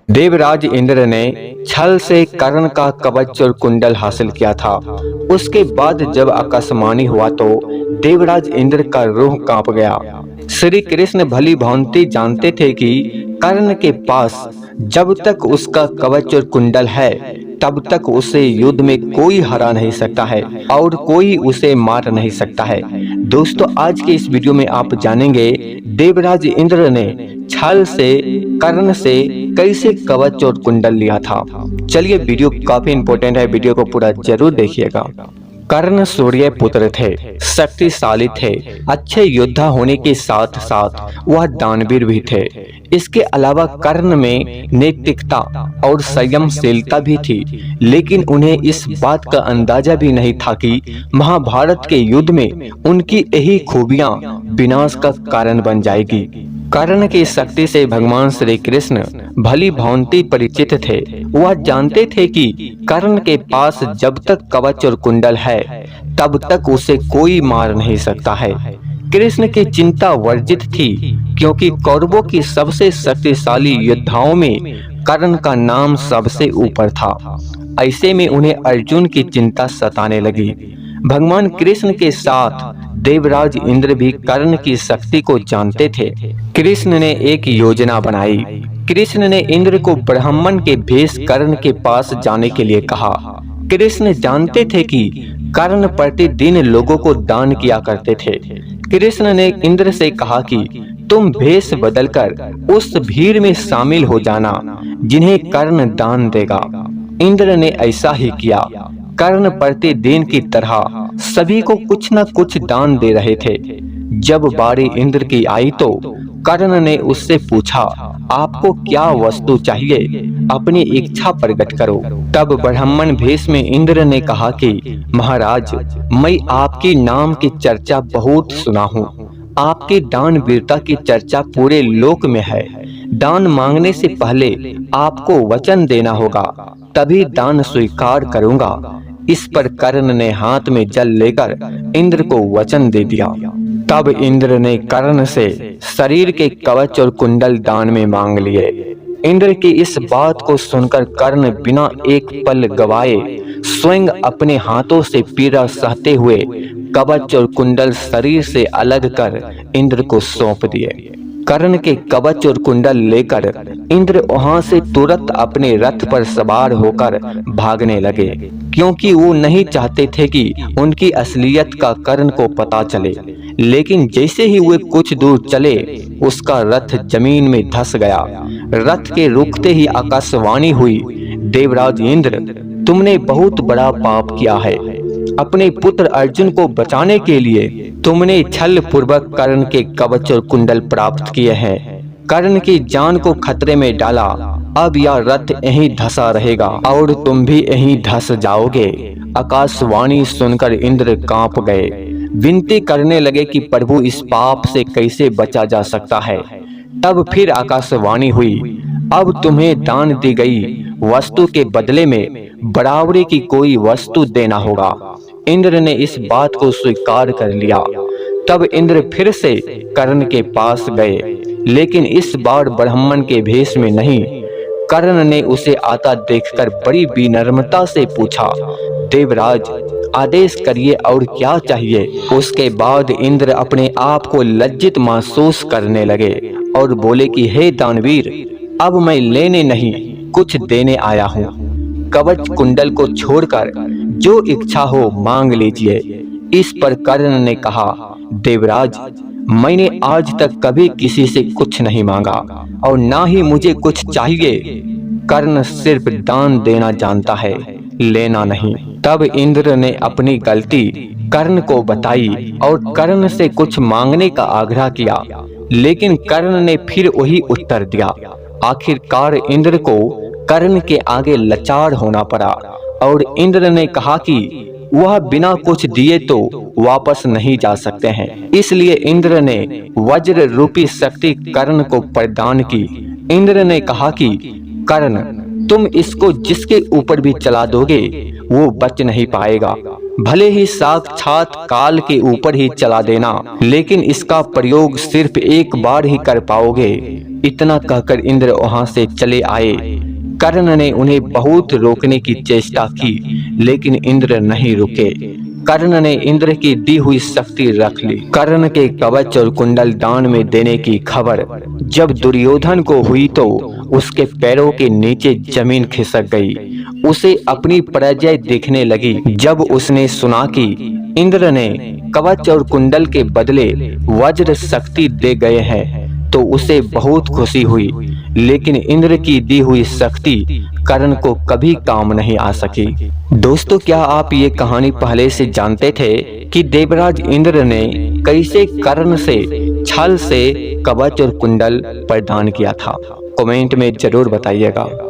देवराज इंद्र ने छल से कर्ण का कवच और कुंडल हासिल किया था। उसके बाद जब आकाशवाणी हुआ तो देवराज इंद्र का रूह कांप गया। श्री कृष्ण भली भांति जानते थे कि कर्ण के पास जब तक उसका कवच और कुंडल है तब तक उसे युद्ध में कोई हरा नहीं सकता है और कोई उसे मार नहीं सकता है। दोस्तों, आज के इस वीडियो में आप जानेंगे देवराज इंद्र ने छल से कर्ण से कैसे कवच और कुंडल लिया था। चलिए, वीडियो काफी इंपॉर्टेंट है, वीडियो को पूरा जरूर देखिएगा। कर्ण सूर्य पुत्र थे, शक्तिशाली थे, अच्छे योद्धा होने के साथ साथ वह दानवीर भी थे। इसके अलावा कर्ण में नैतिकता और संयमशीलता भी थी, लेकिन उन्हें इस बात का अंदाजा भी नहीं था कि महाभारत के युद्ध में उनकी यही खूबियां विनाश का कारण बन जाएगी। कर्ण की शक्ति से भगवान श्री कृष्ण भली भांति परिचित थे। वह जानते थे कि कर्ण के पास जब तक कवच और कुंडल है तब तक उसे कोई मार नहीं सकता है। कृष्ण की चिंता वर्जित थी, क्योंकि कौरवों की सबसे शक्तिशाली योद्धाओं में कर्ण का नाम सबसे ऊपर था। ऐसे में उन्हें अर्जुन की चिंता सताने लगी। भगवान कृष्ण के साथ देवराज इंद्र भी कर्ण की शक्ति को जानते थे। कृष्ण ने एक योजना बनाई। कृष्ण ने इंद्र को ब्राह्मण के भेष कर्ण के पास जाने के लिए कहा। कृष्ण जानते थे कि कर्ण प्रतिदिन लोगों को दान किया करते थे। कृष्ण ने इंद्र से कहा कि तुम भेष बदलकर उस भीड़ में शामिल हो जाना जिन्हें कर्ण दान देगा। इंद्र ने ऐसा ही किया। कर्ण प्रतिदिन की तरह सभी को कुछ न कुछ दान दे रहे थे। जब बारी इंद्र की आई तो कर्ण ने उससे पूछा, आपको क्या वस्तु चाहिए? अपनी इच्छा प्रकट करो। तब ब्राह्मण भेष में इंद्र ने कहा कि महाराज, मैं आपके नाम की चर्चा बहुत सुना हूँ। आपकी दान वीरता की चर्चा पूरे लोक में है। दान मांगने से पहले आपको वचन देना होगा, तभी दान स्वीकार करूंगा। इस पर कर्ण ने हाथ में जल लेकर इंद्र को वचन दे दिया। तब इंद्र ने कर्ण से शरीर के कवच और कुंडल दान में मांग लिए। इंद्र की इस बात को सुनकर कर्ण बिना एक पल गवाए स्वयं अपने हाथों से पीड़ा सहते हुए कवच और कुंडल शरीर से अलग कर इंद्र को सौंप दिए। कर्ण के कवच और कुंडल लेकर इंद्र वहां से तुरंत अपने रथ पर सवार होकर भागने लगे, क्योंकि वो नहीं चाहते थे कि उनकी असलियत का कर्ण को पता चले। लेकिन जैसे ही वे कुछ दूर चले, उसका रथ जमीन में धंस गया। रथ के रुकते ही आकाशवाणी हुई, देवराज इंद्र, तुमने बहुत बड़ा पाप किया है। अपने पुत्र अर्जुन को बचाने के लिए तुमने छल पूर्वक कर्ण के कवच और कुंडल प्राप्त किए हैं। कर्ण की जान को खतरे में डाला। अब यह रथ यहीं धंसा रहेगा और तुम भी यहीं धंस जाओगे। आकाशवाणी सुनकर इंद्र कांप गए। विनती करने लगे कि प्रभु, इस पाप से कैसे बचा जा सकता है। तब फिर आकाशवाणी हुई, अब तुम्हें दान दी गई वस्तु के बदले में बराबरी की कोई वस्तु देना होगा। इंद्र ने इस बात को स्वीकार कर लिया। तब इंद्र फिर से कर्ण के पास गए, लेकिन इस बार ब्राह्मण के भेष में नहीं। कर्ण ने उसे आता देखकर बड़ी विनम्रता से पूछा, देवराज, आदेश करिए, और क्या चाहिए? उसके बाद इंद्र अपने आप को लज्जित महसूस करने लगे और बोले कि हे दानवीर, अब मैं लेने नहीं, कुछ देने आया हूँ। कवच कुंडल को छोड़कर जो इच्छा हो मांग लीजिए। इस पर कर्ण ने कहा, देवराज, मैंने आज तक कभी किसी से कुछ नहीं मांगा और ना ही मुझे कुछ चाहिए। कर्ण सिर्फ दान देना जानता है, लेना नहीं। तब इंद्र ने अपनी गलती कर्ण को बताई और कर्ण से कुछ मांगने का आग्रह किया, लेकिन कर्ण ने फिर वही उत्तर दिया। आखिरकार इंद्र को कर्ण के आगे लाचार होना पड़ा और इंद्र ने कहा कि वह बिना कुछ दिए तो वापस नहीं जा सकते हैं। इसलिए इंद्र ने वज्र रूपी शक्ति कर्ण को प्रदान की। इंद्र ने कहा कि कर्ण, तुम इसको जिसके ऊपर भी चला दोगे वो बच नहीं पाएगा। भले ही साक्षात काल के ऊपर ही चला देना, लेकिन इसका प्रयोग सिर्फ एक बार ही कर पाओगे। इतना कहकर इंद्र वहां से चले आए। कर्ण ने उन्हें बहुत रोकने की चेष्टा की, लेकिन इंद्र नहीं रुके। कर्ण ने इंद्र की दी हुई शक्ति रख ली। कर्ण के कवच और कुंडल दान में देने की खबर जब दुर्योधन को हुई तो उसके पैरों के नीचे जमीन खिसक गई। उसे अपनी पराजय दिखने लगी। जब उसने सुना कि इंद्र ने कवच और कुंडल के बदले वज्र शक्ति दे गए हैं, तो उसे बहुत खुशी हुई। लेकिन इंद्र की दी हुई शक्ति कर्ण को कभी काम नहीं आ सकी। दोस्तों, क्या आप ये कहानी पहले से जानते थे कि देवराज इंद्र ने कैसे कर्ण से छल से कवच और कुंडल प्रदान किया था? कमेंट में जरूर बताइएगा।